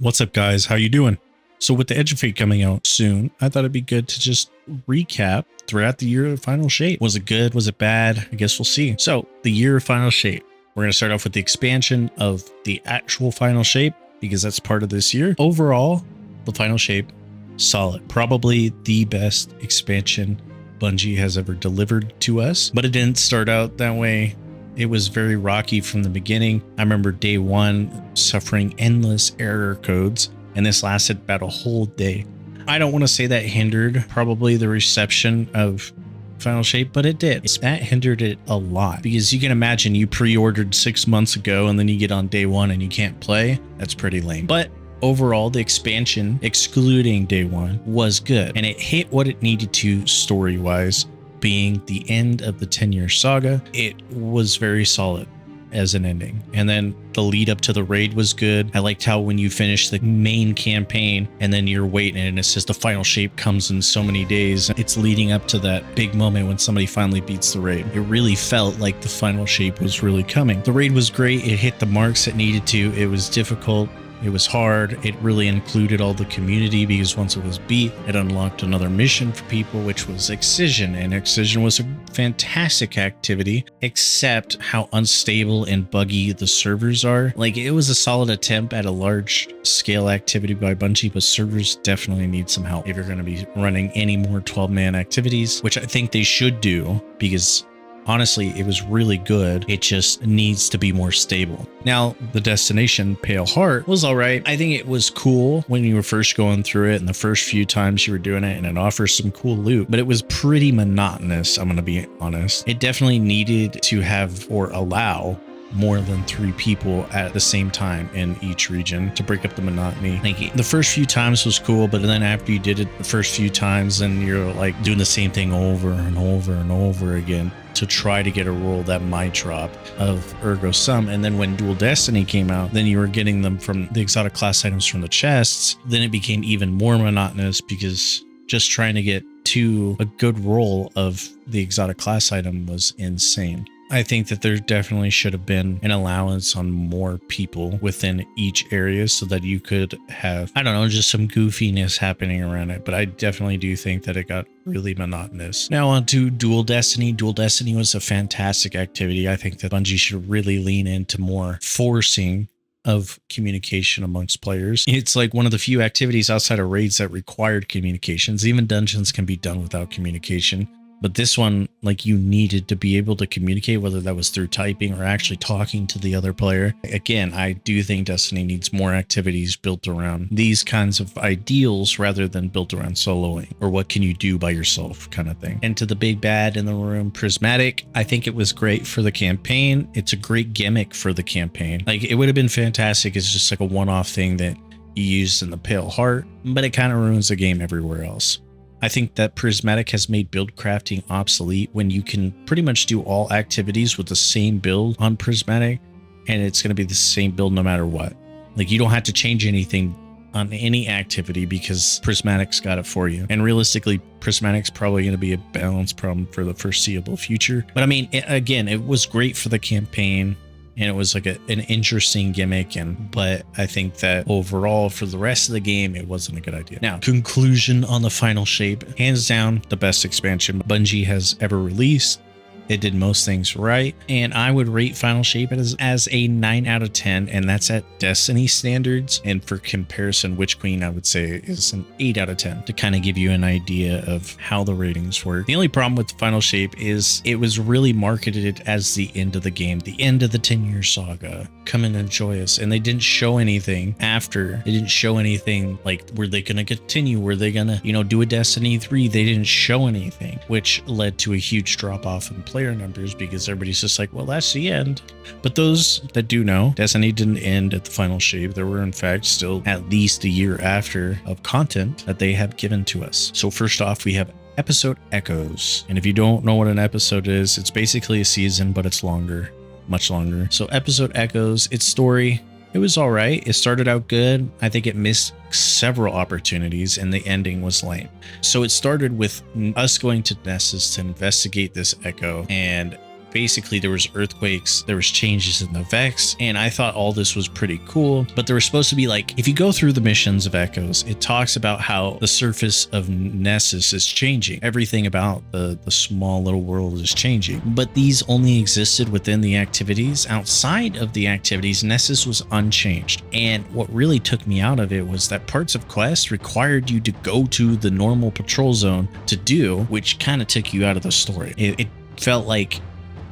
What's up, guys? How you doing? So with the Edge of Fate coming out soon, I thought it'd be good to just recap throughout the year of Final Shape. Was it good? Was it bad? I guess we'll see. So the year of Final Shape. We're going to start off with the expansion of the actual Final Shape because that's part of this year. Overall, the Final Shape, solid. Probably the best expansion Bungie has ever delivered to us, but it didn't start out that way. It was very rocky from the beginning. I remember day one suffering endless error codes, and this lasted about a whole day. I don't want to say that hindered probably the reception of Final Shape, but it did. That hindered it a lot because you can imagine you pre-ordered 6 months ago and then you get on day one and you can't play. That's pretty lame. But overall, the expansion, excluding day one, was good, and it hit what it needed to story-wise. Being the end of the 10-year saga, it was very solid as an ending. And then the lead up to the raid was good. I liked how when you finish the main campaign and then you're waiting and it says the Final Shape comes in so many days, it's leading up to that big moment when somebody finally beats the raid. It really felt like the Final Shape was really coming. The raid was great. It hit the marks it needed to. It was difficult. It was hard. It really included all the community because once it was beat, it unlocked another mission for people, which was Excision. And Excision was a fantastic activity, except how unstable and buggy the servers are. Like, it was a solid attempt at a large scale activity by Bungie, but servers definitely need some help if you're going to be running any more 12-man activities, which I think they should do because honestly, it was really good. It just needs to be more stable. Now, the destination, Pale Heart, was all right. I think it was cool when you were first going through it and the first few times you were doing it, and it offers some cool loot, but it was pretty monotonous, I'm going to be honest. It definitely needed to have or allow more than 3 people at the same time in each region to break up the monotony. Like, the first few times was cool, but then after you did it the first few times, then you're like doing the same thing over and over and over again to try to get a roll that might drop of Ergo Sum. And then when Dual Destiny came out, then you were getting them from the exotic class items from the chests. Then it became even more monotonous because just trying to get to a good roll of the exotic class item was insane. I think that there definitely should have been an allowance on more people within each area so that you could have, I don't know, just some goofiness happening around it. But I definitely do think that it got really monotonous. Now on to Dual Destiny. Dual Destiny was a fantastic activity. I think that Bungie should really lean into more forcing of communication amongst players. It's like one of the few activities outside of raids that required communications. Even dungeons can be done without communication. But this one, like, you needed to be able to communicate, whether that was through typing or actually talking to the other player. Again, I do think Destiny needs more activities built around these kinds of ideals rather than built around soloing or what can you do by yourself kind of thing. And to the big bad in the room, Prismatic, I think it was great for the campaign. It's a great gimmick for the campaign. Like, it would have been fantastic. It's just like a one-off thing that you used in the Pale Heart, but it kind of ruins the game everywhere else. I think that Prismatic has made build crafting obsolete when you can pretty much do all activities with the same build on Prismatic, and it's going to be the same build no matter what. Like, you don't have to change anything on any activity because Prismatic's got it for you. And realistically, Prismatic's probably going to be a balance problem for the foreseeable future. But I mean, again, it was great for the campaign. And it was like an interesting gimmick, but I think that overall for the rest of the game, it wasn't a good idea. Now, conclusion on the Final Shape, hands down the best expansion Bungie has ever released. It did most things right, and I would rate Final Shape as a 9 out of 10, and that's at Destiny standards. And for comparison, Witch Queen, I would say is an 8 out of 10 to kind of give you an idea of how the ratings work. The only problem with Final Shape is it was really marketed as the end of the game, the end of the 10-year saga. Come and enjoy us. And they didn't show anything after. They didn't show anything like, were they going to continue? Were they going to, do a Destiny 3? They didn't show anything, which led to a huge drop off in player numbers because everybody's just like, well, that's the end. But those that do know, Destiny didn't end at the Final Shape. There were in fact still at least a year after of content that they have given to us. So first off, we have episode Echoes. And if you don't know what an episode is, it's basically a season, but it's longer, much longer. So episode Echoes, its story, it was all right. It started out good. I think it missed several opportunities and the ending was lame. So it started with us going to Nessus to investigate this echo, and basically there was earthquakes, there was changes in the Vex, and I thought all this was pretty cool. But there was supposed to be like, if you go through the missions of Echoes, it talks about how the surface of Nessus is changing. Everything about the small little world is changing. But these only existed within the activities. Outside of the activities, Nessus was unchanged. And what really took me out of it was that parts of quests required you to go to the normal patrol zone to do, which kind of took you out of the story. It felt like,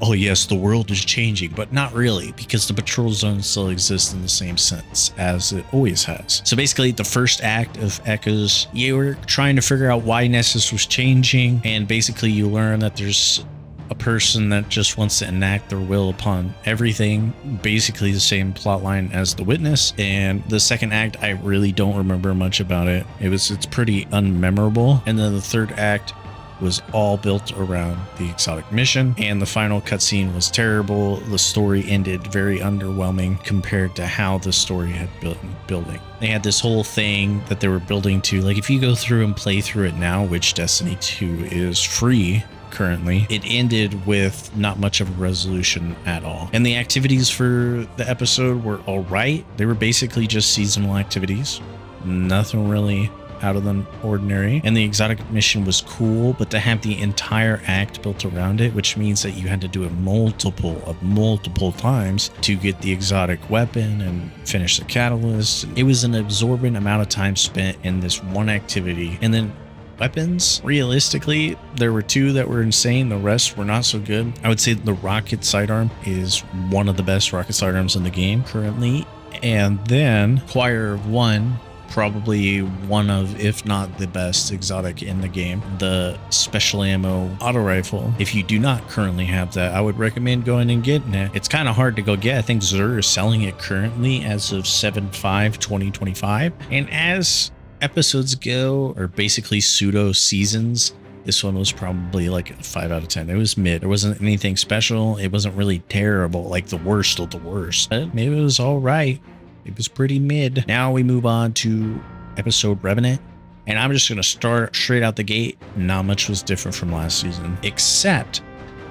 oh yes, the world is changing, but not really, because the patrol zone still exists in the same sense as it always has. So basically, the first act of Echoes, you were trying to figure out why Nessus was changing, and basically you learn that there's a person that just wants to enact their will upon everything, basically the same plot line as the Witness. And the second act, I really don't remember much about it. It's pretty unmemorable. And then the third act was all built around the exotic mission, and the final cutscene was terrible. The story ended very underwhelming compared to how the story had been building. They had this whole thing that they were building to, like, if you go through and play through it now, which Destiny 2 is free currently, it ended with not much of a resolution at all. And the activities for the episode were all right. They were basically just seasonal activities, nothing really out of the ordinary. And the exotic mission was cool, but to have the entire act built around it, which means that you had to do it multiple times to get the exotic weapon and finish the catalyst. It was an absorbent amount of time spent in this one activity. And then weapons, realistically, there were two that were insane. The rest were not so good. I would say the rocket sidearm is one of the best rocket sidearms in the game currently. And then Choir of One, probably one of, if not the best exotic in the game, the special ammo auto rifle. If you do not currently have that, I would recommend going and getting it. It's kind of hard to go get. I think Xur is selling it currently as of 7/5/2025. And as episodes go, or basically pseudo seasons, this one was probably like a 5 out of 10. It was mid. There wasn't anything special. It wasn't really terrible, like the worst of the worst. But maybe it was all right. It was pretty mid. Now we move on to episode Revenant, and I'm just going to start straight out the gate. Not much was different from last season, except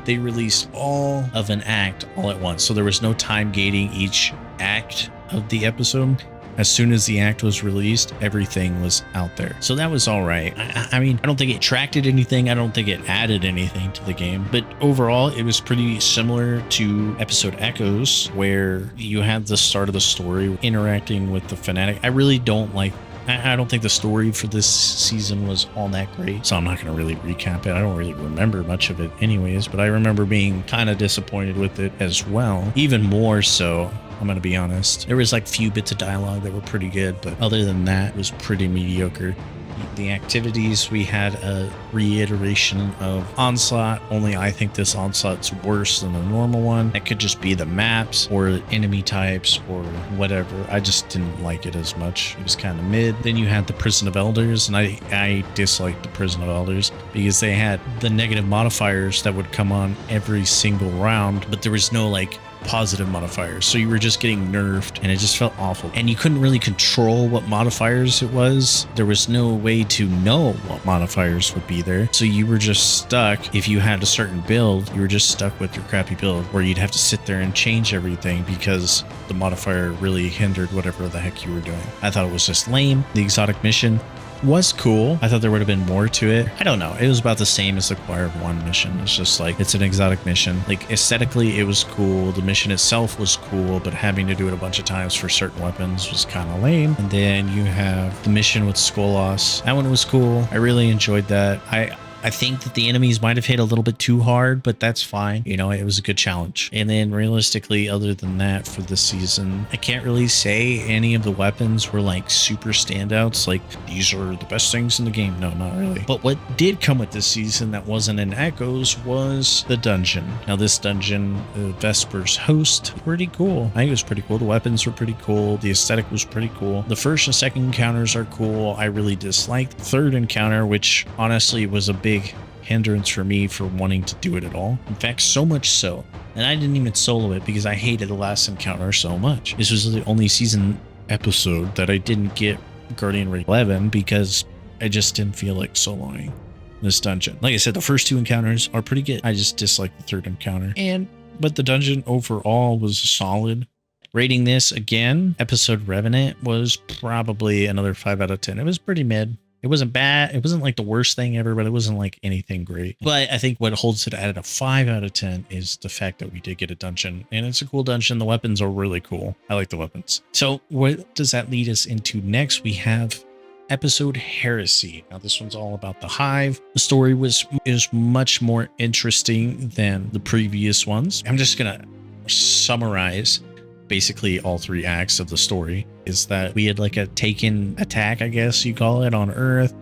they released all of an act all at once. So there was no time gating each act of the episode. As soon as the act was released, everything was out there. So that was all right. I mean, I don't think it attracted anything. I don't think it added anything to the game. But overall, it was pretty similar to episode Echoes, where you had the start of the story interacting with the Fanatic. I really don't like, I don't think the story for this season was all that great, so I'm not going to really recap it. I don't really remember much of it anyways, but I remember being kind of disappointed with it as well. Even more so, I'm going to be honest. There was like few bits of dialogue that were pretty good, but other than that, it was pretty mediocre. The activities, we had a reiteration of Onslaught, only I think this Onslaught's worse than the normal one. It could just be the maps or enemy types or whatever. I just didn't like it as much. It was kind of mid. Then you had the Prison of Elders, and I disliked the Prison of Elders because they had the negative modifiers that would come on every single round, but there was no like positive modifiers, so you were just getting nerfed, and it just felt awful. And you couldn't really control what modifiers it was. There was no way to know what modifiers would be there, so you were just stuck. If you had a certain build, you were just stuck with your crappy build, where you'd have to sit there and change everything because the modifier really hindered whatever the heck you were doing. I thought it was just lame. The exotic mission was cool. I thought there would have been more to it. I don't know. It was about the same as the Choir of One mission. It's just like, it's an exotic mission. Like aesthetically, it was cool. The mission itself was cool, but having to do it a bunch of times for certain weapons was kind of lame. And then you have the mission with Skolas. That one was cool. I really enjoyed that. I think that the enemies might have hit a little bit too hard, but that's fine. You know, it was a good challenge. And then realistically, other than that, for this season, I can't really say any of the weapons were like super standouts. Like, these are the best things in the game. No, not really. But what did come with this season that wasn't in Echoes was the dungeon. Now, this dungeon, Vesper's Host, pretty cool. I think it was pretty cool. The weapons were pretty cool. The aesthetic was pretty cool. The first and second encounters are cool. I really disliked the third encounter, which honestly was a big hindrance for me for wanting to do it at all. In fact, so much so, and I didn't even solo it because I hated the last encounter so much. This was the only season episode that I didn't get Guardian Raid 11 because I just didn't feel like soloing. this dungeon. Like I said, the first 2 encounters are pretty good. I just dislike the 3rd encounter. But the dungeon overall was solid. Rating this again, episode Revenant was probably another 5 out of 10. It was pretty mid. It wasn't bad. It wasn't like the worst thing ever, but it wasn't like anything great. But I think what holds it at a 5 out of 10 is the fact that we did get a dungeon, and it's a cool dungeon. The weapons are really cool. I like the weapons. So what does that lead us into next? We have episode Heresy. Now this one's all about the Hive. The story is much more interesting than the previous ones. I'm just gonna summarize basically all 3 acts of the story. Is that we had like a taken attack, I guess you call it, on Earth.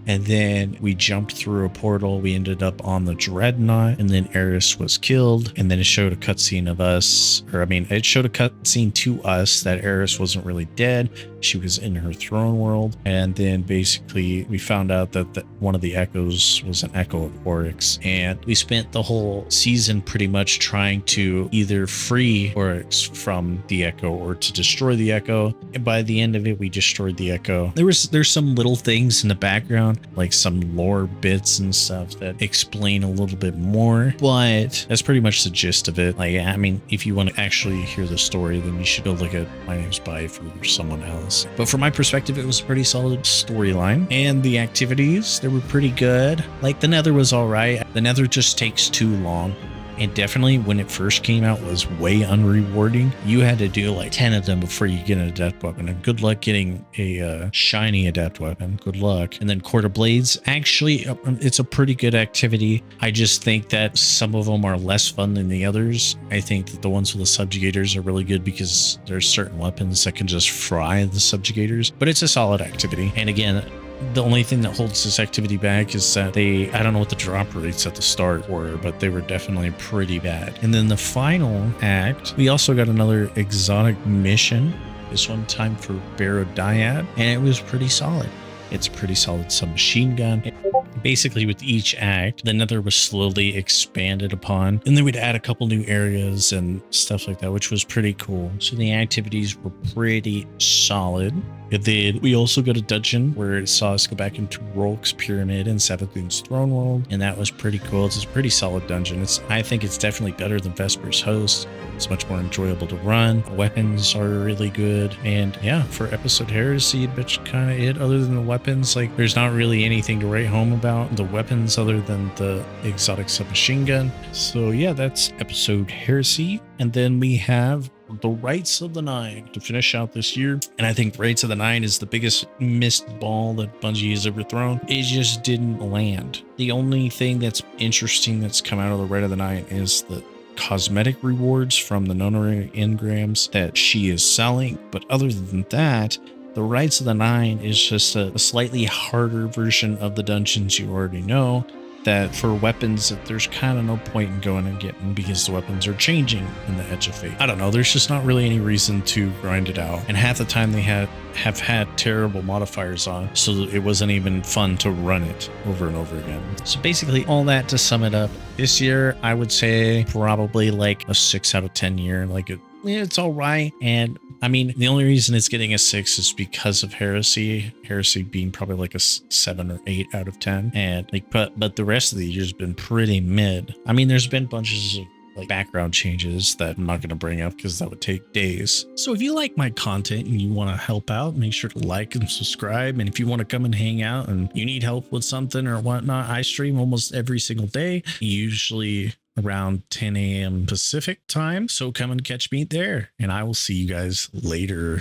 And then we jumped through a portal. We ended up on the Dreadnought, and then Eris was killed. And then it showed a cutscene of us, it showed a cutscene to us that Eris wasn't really dead. She was in her throne world. And then basically we found out that one of the echoes was an echo of Oryx. And we spent the whole season pretty much trying to either free Oryx from the echo or to destroy the echo. And by the end of it, we destroyed the echo. There's some little things in the background, like some lore bits and stuff that explain a little bit more, but that's pretty much the gist of it. Like, I mean, if you want to actually hear the story, then you should go look at My Name's Bife or someone else. But from my perspective, it was a pretty solid storyline, and the activities, they were pretty good. Like, the Nether was all right. The Nether just takes too long. And definitely when it first came out was way unrewarding. You had to do like 10 of them before you get an adept weapon. And good luck getting a shiny adept weapon. Good luck. And then Court of Blades, actually, it's a pretty good activity. I just think that some of them are less fun than the others. I think that the ones with the subjugators are really good because there's certain weapons that can just fry the subjugators. But it's a solid activity. And again, the only thing that holds this activity back is that I don't know what the drop rates at the start were, but they were definitely pretty bad. And then the final act, we also got another exotic mission, this one time for Barodiad, and it was pretty solid. It's a pretty solid submachine gun. Basically, with each act, the Nether was slowly expanded upon, and then we'd add a couple new areas and stuff like that, which was pretty cool. So the activities were pretty solid. And then we also got a dungeon where it saw us go back into Rolk's Pyramid and Savathun's Throne World, and that was pretty cool. It's a pretty solid dungeon. I think it's definitely better than Vesper's Host. It's much more enjoyable to run. The weapons are really good. And yeah, for episode Heresy, that's kind of it. Other than the weapons, like, there's not really anything to write home about the weapons other than the exotic submachine gun. So yeah, that's episode Heresy. And then we have the Rites of the Nine to finish out this year. And I think Rites of the Nine is the biggest missed ball that Bungie has ever thrown. It just didn't land. The only thing that's interesting that's come out of the Rite of the Nine is the cosmetic rewards from the Nonary engrams that she is selling. But other than that, the Rites of the Nine is just a slightly harder version of the dungeons you already know. That for weapons that there's kind of no point in going and getting because the weapons are changing in the Edge of Fate. I don't know, there's just not really any reason to grind it out. And half the time they have had terrible modifiers on, so it wasn't even fun to run it over and over again. So basically all that to sum it up, this year I would say probably like a 6 out of 10 year. Like it's all right. And I mean, the only reason it's getting a 6 is because of Heresy being probably like a 7 or 8 out of 10. And like, but the rest of the year's been pretty mid. I mean, there's been bunches of like background changes that I'm not going to bring up because that would take days. So if you like my content and you want to help out, make sure to like and subscribe. And if you want to come and hang out and you need help with something or whatnot, I stream almost every single day, usually around 10 a.m. Pacific time. So come and catch me there, and I will see you guys later.